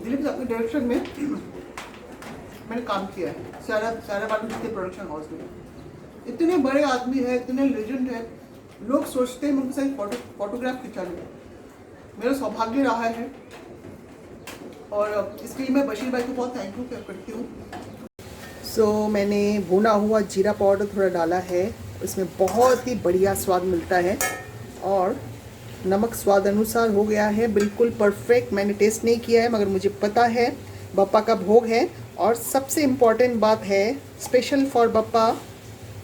दिलीप साहब के डायरेक्शन में मैंने काम किया है सारा बाटू जी के प्रोडक्शन हाउस में। इतने बड़े आदमी है, इतने लेजेंड है, लोग सोचते हैं मैं उनके साथ फोटोग्राफ खिंचा लूँ। मेरा सौभाग्य रहा है और इसके लिए मैं बशीर भाई को बहुत थैंक यू करती हूँ। सो मैंने भुना हुआ जीरा पाउडर थोड़ा डाला है, इसमें बहुत ही बढ़िया स्वाद मिलता है। और नमक स्वाद अनुसार हो गया है, बिल्कुल परफेक्ट। मैंने टेस्ट नहीं किया है मगर मुझे पता है बप्पा का भोग है। और सबसे इम्पॉर्टेंट बात है, स्पेशल फॉर बप्पा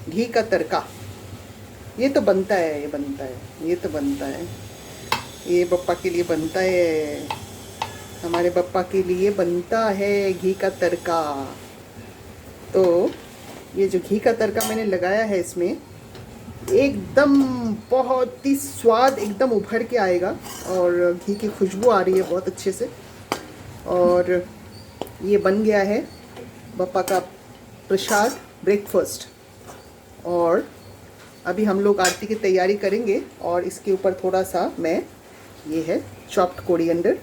घी का तड़का। ये तो बनता है, ये बनता है, ये तो बनता है, ये बप्पा के लिए बनता है, हमारे बप्पा के लिए बनता है घी का तड़का। तो ये जो घी का तड़का मैंने लगाया है इसमें एकदम बहुत ही स्वाद एकदम उभर के आएगा और घी की खुशबू आ रही है बहुत अच्छे से। और ये बन गया है बप्पा का प्रसाद ब्रेकफास्ट। और अभी हम लोग आरती की तैयारी करेंगे और इसके ऊपर थोड़ा सा मैं ये है चॉप्ड कोरिएंडर,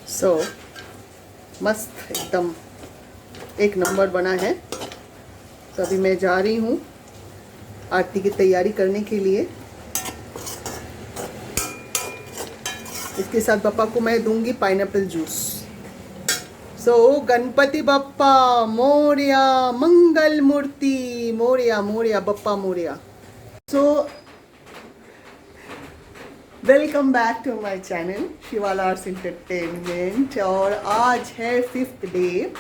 सो मस्त एकदम एक नंबर बना है। तो अभी मैं जा रही हूँ आरती की तैयारी करने के लिए। इसके साथ बप्पा को मैं दूंगी pineapple juice. So Ganpati Bappa Morya, Mangal Murti Morya, Morya Bappa Morya. So welcome back to my channel Shivala Arts Entertainment. और आज है 5th डे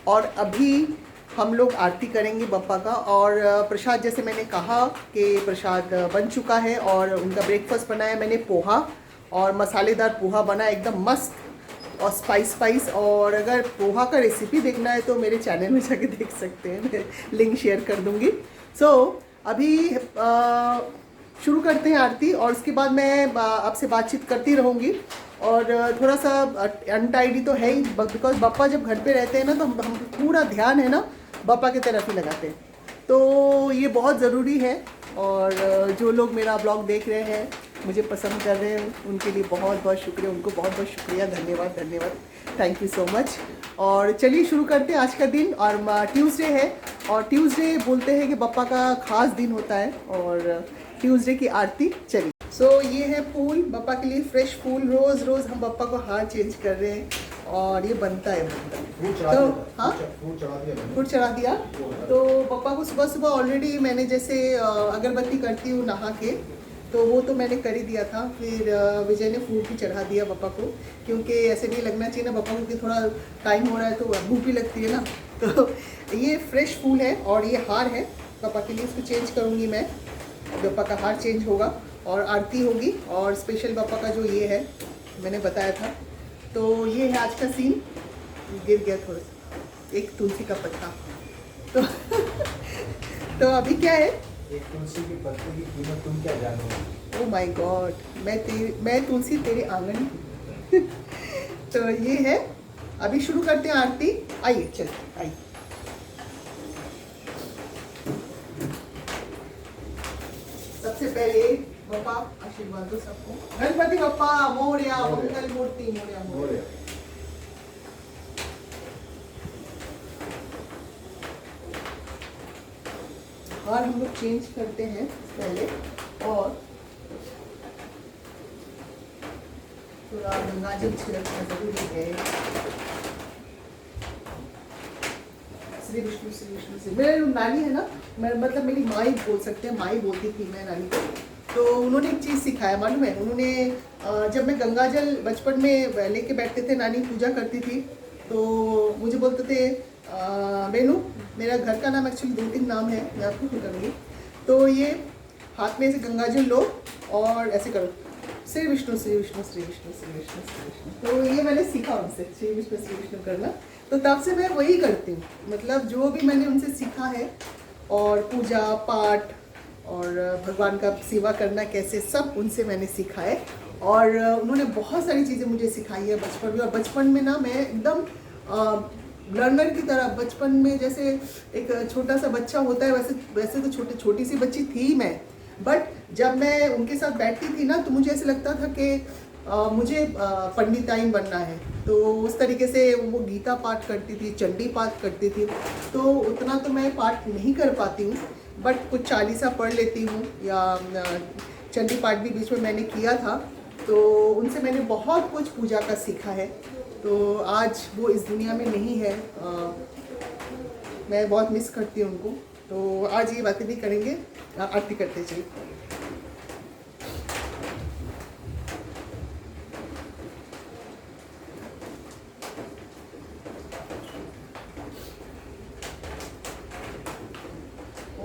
और अभी हम लोग आरती करेंगे बप्पा का। और प्रसाद जैसे मैंने कहा कि प्रसाद बन चुका है और उनका ब्रेकफास्ट बनाया मैंने पोहा, और मसालेदार पोहा बना एकदम मस्त और स्पाइस। और अगर पोहा का रेसिपी देखना है तो मेरे चैनल में जाके देख सकते हैं, मैं लिंक शेयर कर दूँगी। सो अभी शुरू करते हैं आरती और उसके बाद मैं आपसे बातचीत करती रहूँगी। और थोड़ा सा अनटाइडी तो है ही, बिकॉज बप्पा जब घर पे रहते हैं ना तो हम पूरा ध्यान है ना बप्पा की तरफ ही लगाते हैं, तो ये बहुत ज़रूरी है। और जो लोग मेरा ब्लॉग देख रहे हैं, मुझे पसंद कर रहे हैं, उनके लिए बहुत बहुत शुक्रिया, उनको बहुत बहुत शुक्रिया, धन्यवाद धन्यवाद, थैंक यू सो मच। और चलिए शुरू करते हैं आज का दिन। और ट्यूसडे है और ट्यूसडे बोलते हैं कि बप्पा का ख़ास दिन होता है और ट्यूसडे की आरती चली। सो ये है फूल बप्पा के लिए, फ्रेश फूल। रोज़ रोज़ हम बप्पा को हार चेंज कर रहे हैं और ये बनता है। तो हाँ, फूल चढ़ा दिया। तो बप्पा को सुबह सुबह ऑलरेडी मैंने जैसे अगरबत्ती करती हूँ नहा के, तो वो तो मैंने कर ही दिया था। फिर विजय ने फूल भी चढ़ा दिया बप्पा को, क्योंकि ऐसे नहीं लगना चाहिए ना बप्पा को कि थोड़ा टाइम हो रहा है तो भूख भी लगती है ना। तो ये फ्रेश फूल है और ये हार है बप्पा के लिए, इसको चेंज करूँगी मैं। बप्पा का हार चेंज होगा और आरती होगी। और स्पेशल बप्पा का जो ये है मैंने बताया था। तो ये है आज का सीन। गिर गया थोड़ा सा एक तुलसी का पत्ता। तो तो अभी क्या है, एक तुलसी के पत्ते की कीमत तुम क्या जानोगे? ओह माय गॉड, मैं तुलसी तेरे आंगन। तो ये है, अभी शुरू करते हैं आरती। आइए चलिए आइए। सबसे पहले बप्पा आशीर्वाद दो सबको। गणपति बप्पा मोरया, मंगल मूर्ति मोरया मोरया। हार हम लोग चेंज करते हैं पहले और थोड़ा गंगाजल छिड़कना जरूरी है। श्री विष्णु श्री विष्णु श्री। मेरी नानी है ना, मतलब मेरी माँ ही बोल सकते हैं, माँ ही बोलती थी मैं नानी को। तो उन्होंने एक चीज़ सिखाया मालूम है, उन्होंने जब मैं गंगाजल बचपन में लेके बैठते थे, नानी पूजा करती थी, तो मुझे बोलते थे बेनू, मेरा घर का नाम एक्चुअली 2-3 नाम है, मैं आपको नहीं करूँगी। तो ये हाथ में ऐसे गंगाजल लो और ऐसे करो, श्री विष्णु श्री विष्णु श्री विष्णु श्री विष्णु श्री विष्णु। तो ये मैंने सीखा उनसे, श्री विष्णु करना। तो तब से मैं वही करती हूँ, मतलब जो भी मैंने उनसे सीखा है। और पूजा पाठ और भगवान का सेवा करना कैसे, सब उनसे मैंने सीखा है। और उन्होंने बहुत सारी चीज़ें मुझे सिखाई है बचपन में। और बचपन में ना मैं एकदम लर्नर की तरह बचपन में जैसे एक छोटा सा बच्चा होता है, वैसे वैसे तो छोटी सी बच्ची थी मैं। बट जब मैं उनके साथ बैठती थी ना, तो मुझे ऐसे लगता था कि मुझे पंडिताइन बनना है। तो उस तरीके से वो गीता पाठ करती थी, चंडी पाठ करती थी। तो उतना तो मैं पाठ नहीं कर पाती हूँ, बट कुछ चालीसा पढ़ लेती हूँ, या चंडी पाठ भी बीच में मैंने किया था। तो उनसे मैंने बहुत कुछ पूजा का सीखा है। तो आज वो इस दुनिया में नहीं है, मैं बहुत मिस करती हूँ उनको। तो आज ये बातें नहीं करेंगे, आरती करते चलिए।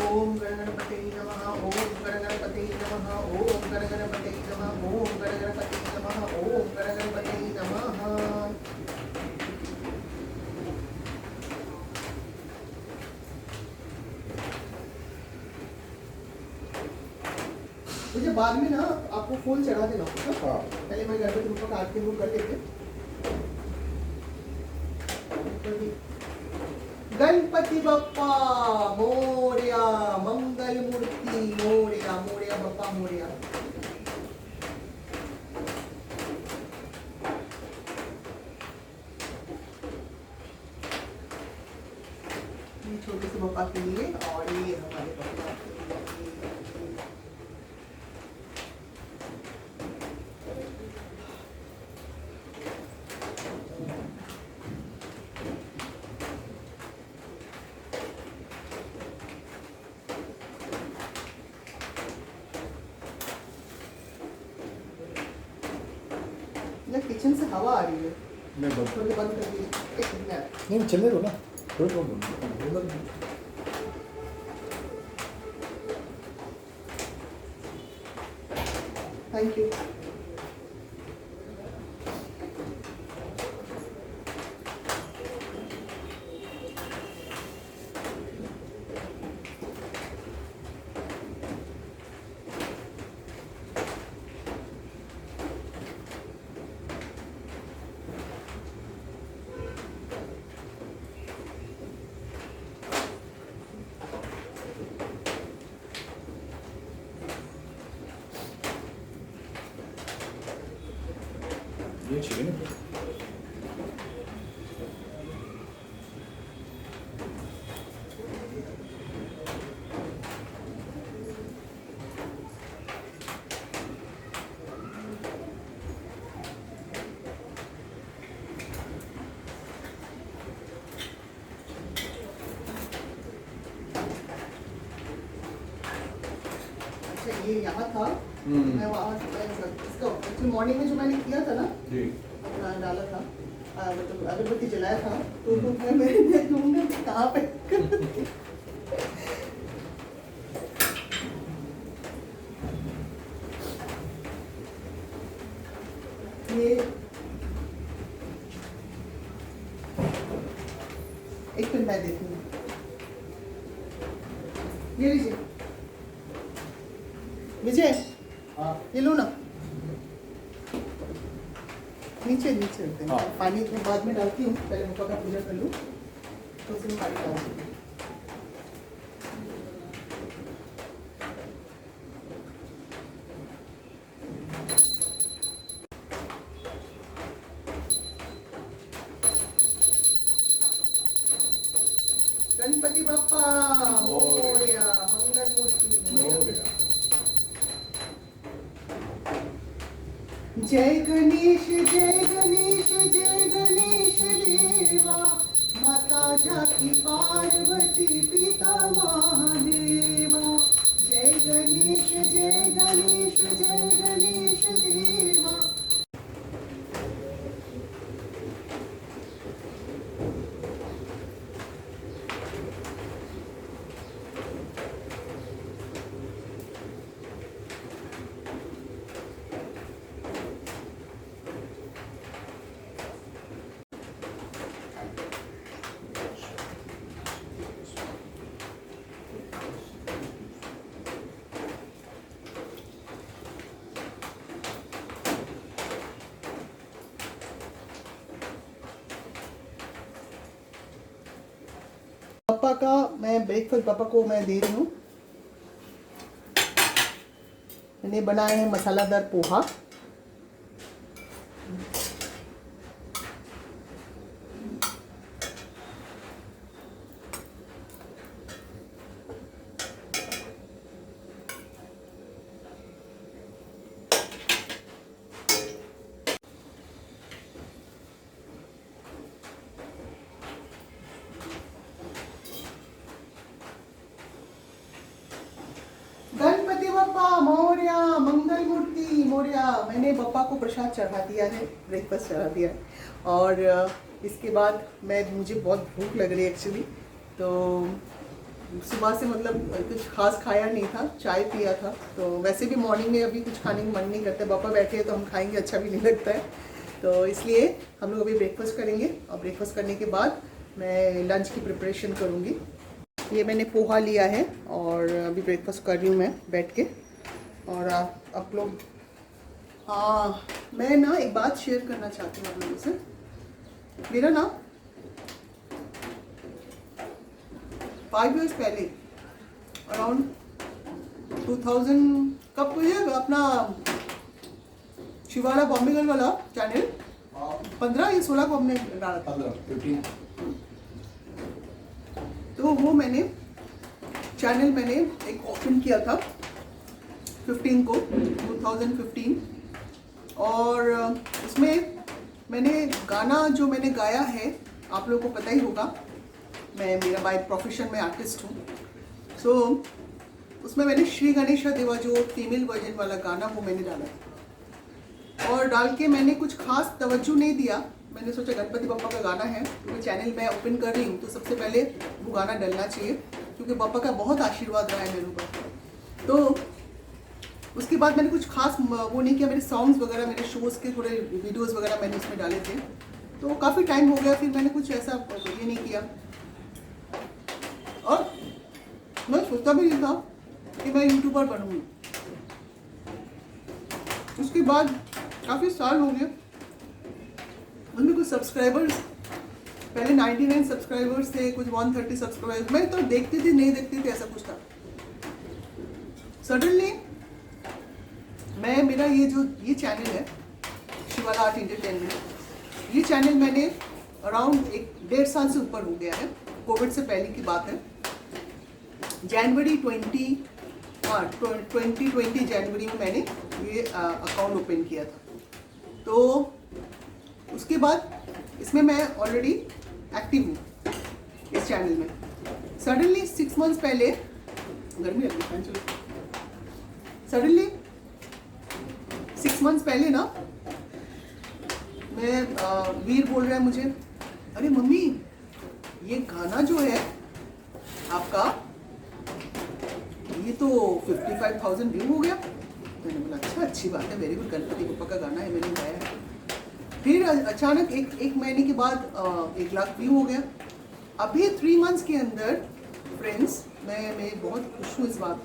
ओम गणपते नमः, ओम गणपते नमः, ओम गणपते नमः, ओम गणपते नमः, ओम गणपते नमः। मुझे बाद में ना आपको फूल चढ़ा देना होगा। हाँ। पहले मैं गणपति बप्पा का आरती वो कर लेते। गणपति बप्पा मोरया, मंगल मूर्ति मोरया, मोरया बप्पा मोरया। ये छोटे से बप्पा के लिए, और ये हमारे बप्पा के लिए। ना किचन से हवा आ रही है, मैं बंद थोड़ी बंद कर दीजिए एक मिनट। नहीं चलने दो ना, थोड़ा थोड़ा थैंक यू। ये चाहिए ना। अच्छा ये यहाँ था, मैं वहाँ इसका एक्चुअली मॉर्निंग में जो मैंने किया था ना, जी। अपना डाला था, मतलब अगरबत्ती जलाया था। तो मैं ढूंढूंगा कि कहाँ पे। ये एक मिनट मैं देती हूँ, ये लीजिए विजय, हाँ। ये लो ना, नीचे नीचे रखते हैं। हाँ। पानी तो बाद में डालती हूँ, पहले बप्पा का पूजा कर लूँ तो उसमें पानी डालती हूँ। गणपति बप्पा मोरया, मंगल मूर्ति मोरया। जय गणेश जय गणेश जय गणेश देवा, माता जाकी पार्वती पिता महादेवा। जय गणेश जय गणेश जय गणेश देवा। पापा का मैं ब्रेकफास्ट पापा को मैं दे रही हूँ। मैंने बनाए हैं मसालादार पोहा। गणपति बप्पा मोरया, मंगल मूर्ति मोरया। मैंने बप्पा को प्रसाद चढ़ा दिया है, ब्रेकफास्ट चढ़ा दिया है। और इसके बाद मुझे बहुत भूख लग रही है एक्चुअली। तो सुबह से मतलब कुछ खास खाया नहीं था, चाय पिया था। तो वैसे भी मॉर्निंग में अभी कुछ खाने का मन नहीं करता, पापा बैठे हैं तो हम खाएंगे, अच्छा भी नहीं लगता है। तो इसलिए हम लोग अभी ब्रेकफास्ट करेंगे और ब्रेकफास्ट करने के बाद मैं लंच की प्रिपरेशन करूँगी। ये मैंने पोहा लिया है और अभी ब्रेकफास्ट कर रही हूँ मैं बैठ के। और आप लोग, हाँ, मैं ना एक बात शेयर करना चाहती हूँ आप लोगों से। मेरा ना 5 years पहले अराउंड 2000 कब मुझे अपना शिवाला बॉम्बे गर्ल वाला चैनल 15 या 16 को हमने डाला था। 15 तो वो मैंने चैनल मैंने एक ओपन किया था 15 को 2015। और उसमें मैंने गाना जो मैंने गाया है आप लोगों को पता ही होगा, मेरा बाय प्रोफेशन में आर्टिस्ट हूँ। सो उसमें मैंने श्री गणेशा देवा जो फीमेल वर्जन वाला गाना वो मैंने डाला। और डाल के मैंने कुछ खास तवज्जो नहीं दिया। मैंने सोचा गणपति बप्पा का गाना है, क्योंकि चैनल मैं ओपन कर रही हूँ तो सबसे पहले वो गाना डलना चाहिए, क्योंकि बप्पा का बहुत आशीर्वाद रहा है मेरे ऊपर। तो उसके बाद मैंने कुछ खास वो नहीं किया। मेरे सॉन्ग्स वगैरह, मेरे शोज़ के थोड़े वीडियोस वगैरह मैंने उसमें डाले थे। तो काफ़ी टाइम हो गया, फिर मैंने कुछ ऐसा ये नहीं किया। और मैं सोचता भी नहीं था कि मैं यूट्यूबर बनूँगी। उसके बाद काफ़ी साल हो गए, उनमें कुछ सब्सक्राइबर्स, पहले 99 सब्सक्राइबर्स थे, कुछ 130 सब्सक्राइबर्स। मैं तो देखती थी नहीं देखती थी, ऐसा कुछ था। सडनली मेरा ये चैनल है शिवाला आर्ट एंटरटेनमेंट, ये चैनल मैंने अराउंड 1.5 साल से ऊपर हो गया है। कोविड से पहले की बात है। जनवरी 2020 जनवरी में मैंने ये अकाउंट ओपन किया था। तो उसके बाद इसमें मैं ऑलरेडी एक्टिव हूँ इस चैनल में। सडनली 6 मंथ्स पहले, गर्मी लग रही है, सडनली 6 मंथ्स पहले ना मैं वीर बोल रहा है मुझे, अरे मम्मी ये गाना जो है आपका ये तो 55,000 व्यू हो गया। मैंने बोला अच्छा, अच्छी बात है, वेरी गुड, गणपति बप्पा का गाना है, मैंने गाया है। फिर अचानक एक महीने के बाद 1 लाख व्यू हो गया। अभी 3 मंथ्स के अंदर फ्रेंड्स, मैं बहुत खुश हूँ इस बात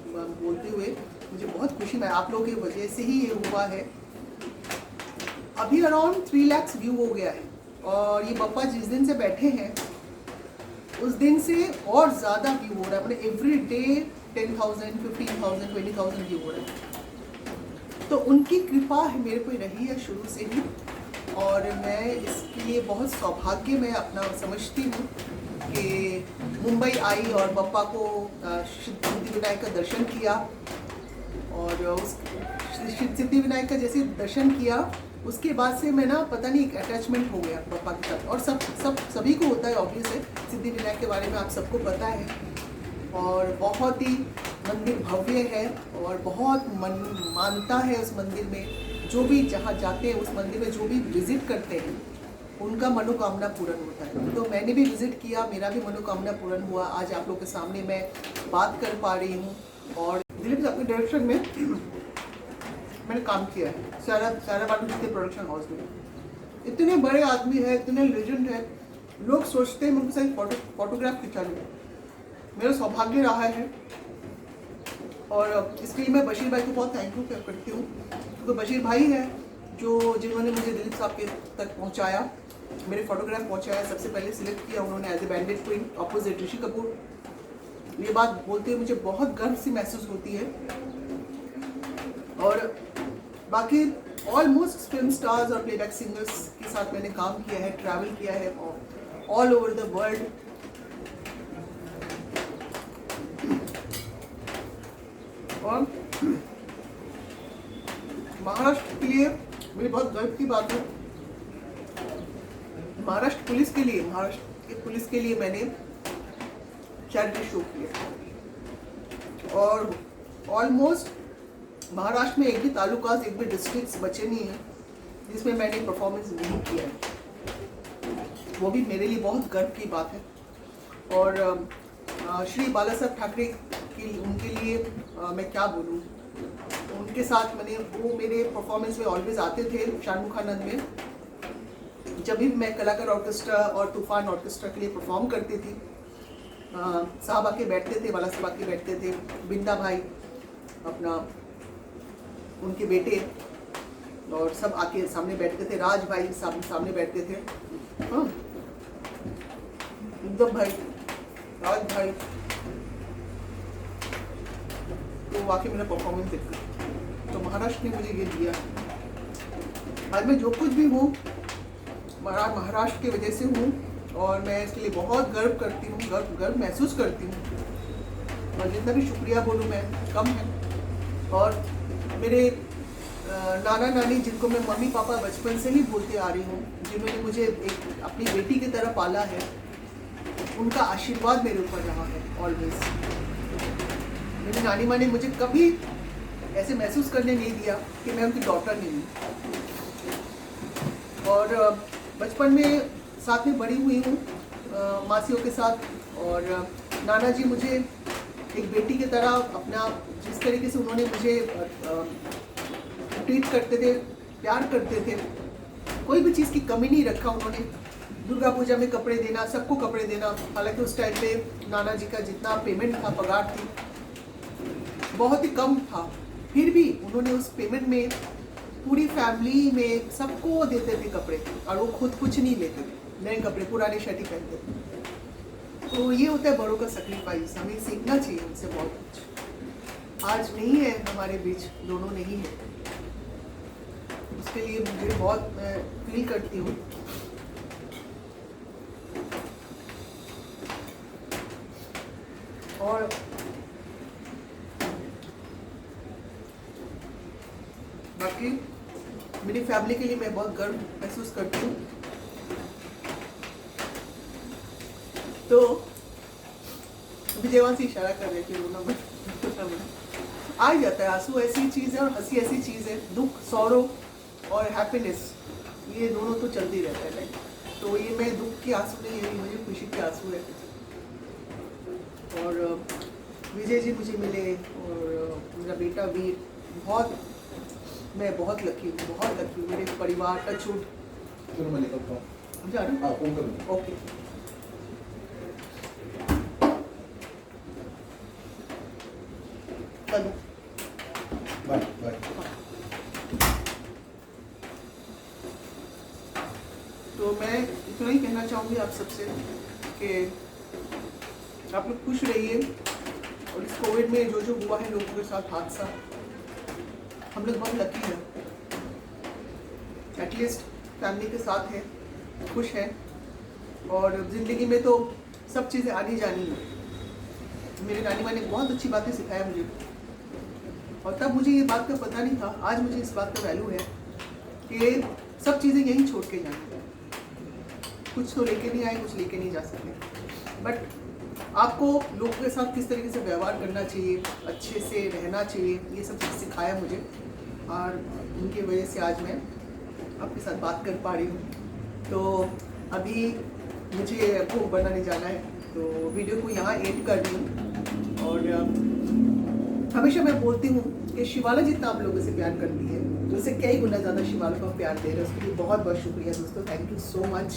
बोलते हुए। मुझे बहुत खुशी, मैं आप लोगों की वजह से ही ये हुआ है। अभी अराउंड 3 लाख व्यू हो गया है। और ये बप्पा जिस दिन से बैठे हैं उस दिन से और ज़्यादा व्यू हो रहा है। मतलब एवरी डे 10,000, 15,000, 20,000 व्यू हो रहा है। तो उनकी कृपा मेरे पे रही है शुरू से ही, और मैं इसके लिए बहुत सौभाग्य मैं अपना समझती हूँ कि मुंबई आई और बप्पा को सिद्धिविनायक का दर्शन किया। और उस सिद्धि विनायक का जैसे दर्शन किया उसके बाद से मैं ना पता नहीं एक अटैचमेंट हो गया बप्पा के साथ। और सभी को होता है, ऑब्वियस है। सिद्धि विनायक के बारे में आप सबको पता है। और बहुत ही मंदिर भव्य है और बहुत मानता है उस मंदिर में। जो भी जहाँ जाते हैं उस मंदिर में, जो भी विजिट करते हैं उनका मनोकामना पूर्ण होता है। तो मैंने भी विजिट किया, मेरा भी मनोकामना पूर्ण हुआ। आज आप लोग के सामने मैं बात कर पा रही हूँ। और दिलीप साहब के डायरेक्शन में मैंने काम किया है सारा बाटू जी के प्रोडक्शन हाउस में। इतने बड़े आदमी है, इतने लेजेंड है, लोग सोचते हैं उनके साथ फोटोग्राफ खिंचा लूँ। मेरा सौभाग्य रहा है। और इसके लिए मैं बशीर भाई को बहुत थैंक यू करती हूँ, क्योंकि बशीर भाई है जिन्होंने मुझे दिलीप साहब के तक पहुँचाया, मेरे फोटोग्राफ पहुँचाया। सबसे पहले सिलेक्ट किया उन्होंने as a बैंडेड queen, opposite Rishi Kapoor. ये बात बोलते हुए मुझे बहुत गर्व सी महसूस होती है। और बाकी ऑलमोस्ट फिल्म स्टार्स और प्लेबैक सिंगर्स के साथ मैंने काम किया है, ट्रैवल किया है ऑल ओवर द वर्ल्ड। और महाराष्ट्र के लिए मेरी बहुत गर्व की बात है। महाराष्ट्र पुलिस के लिए मैंने चैरिटी शो किया और ऑलमोस्ट महाराष्ट्र में एक भी तालुकास, एक भी डिस्ट्रिक्ट्स बचे नहीं हैं जिसमें मैंने परफॉर्मेंस नहीं किया है। वो भी मेरे लिए बहुत गर्व की बात है। और श्री बाला साहब ठाकरे की उनके लिए मैं क्या बोलूँ, उनके साथ वो मेरे परफॉर्मेंस में ऑलवेज आते थे शानमुखानंद में। जब भी मैं कलाकार ऑर्केस्ट्रा और तूफान ऑर्केस्ट्रा के लिए परफॉर्म करती थी, साहब आके बैठते थे, बाला साहब आके बैठते थे, बिंदा भाई अपना उनके बेटे और सब आके सामने बैठते थे, राज भाई सामने बैठते थे, हाँ उद्धव भाई, राज भाई, तो आके मेरा परफॉर्मेंस देखते। तो महाराष्ट्र ने मुझे ये दिया। आज मैं जो कुछ भी हूँ महाराष्ट्र की वजह से हूँ और मैं इसके लिए बहुत गर्व करती हूँ, गर्व महसूस करती हूँ। और जितना भी शुक्रिया बोलूँ मैं कम है। और मेरे नाना नानी, जिनको मैं मम्मी पापा बचपन से ही बोलते आ रही हूँ, जिन्होंने मुझे एक अपनी बेटी की तरह पाला है, उनका आशीर्वाद मेरे ऊपर रहा है ऑलवेज। मेरी नानी माँ ने मुझे कभी ऐसे महसूस करने नहीं दिया कि मैं उनकी डॉटर नहीं हूँ। और बचपन में साथ में बड़ी हुई हूँ मासियों के साथ। और नाना जी मुझे एक बेटी की तरह अपना, जिस तरीके से उन्होंने मुझे ट्रीट करते थे, प्यार करते थे, कोई भी चीज़ की कमी नहीं रखा उन्होंने। दुर्गा पूजा में कपड़े देना, सबको कपड़े देना। हालांकि उस टाइम पे नाना जी का जितना पेमेंट था, पगार थी, बहुत ही कम था, फिर भी उन्होंने उस पेमेंट में पूरी फैमिली में सबको देते थे कपड़े और वो खुद कुछ नहीं लेते थे, नए कपड़े पुराने शर्ट ही पहनते थे। तो ये होता है बड़ों का सैक्रिफाइस, हमें सीखना चाहिए उनसे बहुत कुछ। आज नहीं है हमारे बीच, दोनों नहीं है, उसके लिए मुझे बहुत मैं फील करती हूँ। और बाकी मेरी फैमिली के लिए मैं बहुत गर्व महसूस करती हूँ। तो विजयवान से इशारा कर रहे थे, रोना मत। आ जाता है, आंसू ऐसी चीज़ है और हंसी ऐसी चीज़ है। दुख, सौरो और हैप्पीनेस, ये दोनों तो चलती रहता है लाइफ। तो ये मैं दुख के आंसू नहीं है, मुझे खुशी के आंसू है। और विजय जी मुझे मिले और मेरा बेटा वीर, मैं बहुत लकी हूँ, बहुत लकी हूँ। मेरे परिवार का छूट मैं निकलता हूँ। जा रहे हाँ, ओके। चलो बाय बाय। तो मैं इतना ही कहना चाहूँगी आप सबसे कि आप लोग खुश रहिए। और इस कोविड में जो हुआ है लोगों के साथ हादसा, हम लोग बहुत लकी हैं, एटलीस्ट फैमिली के साथ है, खुश हैं। और ज़िंदगी में तो सब चीज़ें आनी जानी है। मेरे नानी माँ ने बहुत अच्छी बातें सिखाया मुझे, और तब मुझे ये बात का पता नहीं था। आज मुझे इस बात का वैल्यू है कि सब चीज़ें यहीं छोड़ के जानी है। कुछ तो लेके नहीं आए, कुछ लेके नहीं जा सकते, बट आपको लोगों के साथ किस तरीके से व्यवहार करना चाहिए, अच्छे से रहना चाहिए, ये सब चीज़ सिखाया मुझे। और उनकी वजह से आज मैं आपके साथ बात कर पा रही हूँ। तो अभी मुझे भोग बनाने जाना है, तो वीडियो को यहाँ एंड कर रही हूँ। और हमेशा मैं बोलती हूँ कि शिवाला जितना आप लोगों से प्यार करती है, उससे कई गुना ज़्यादा शिवाला को प्यार दे रहे हैं। उसके लिए बहुत बहुत शुक्रिया दोस्तों, थैंक यू सो मच।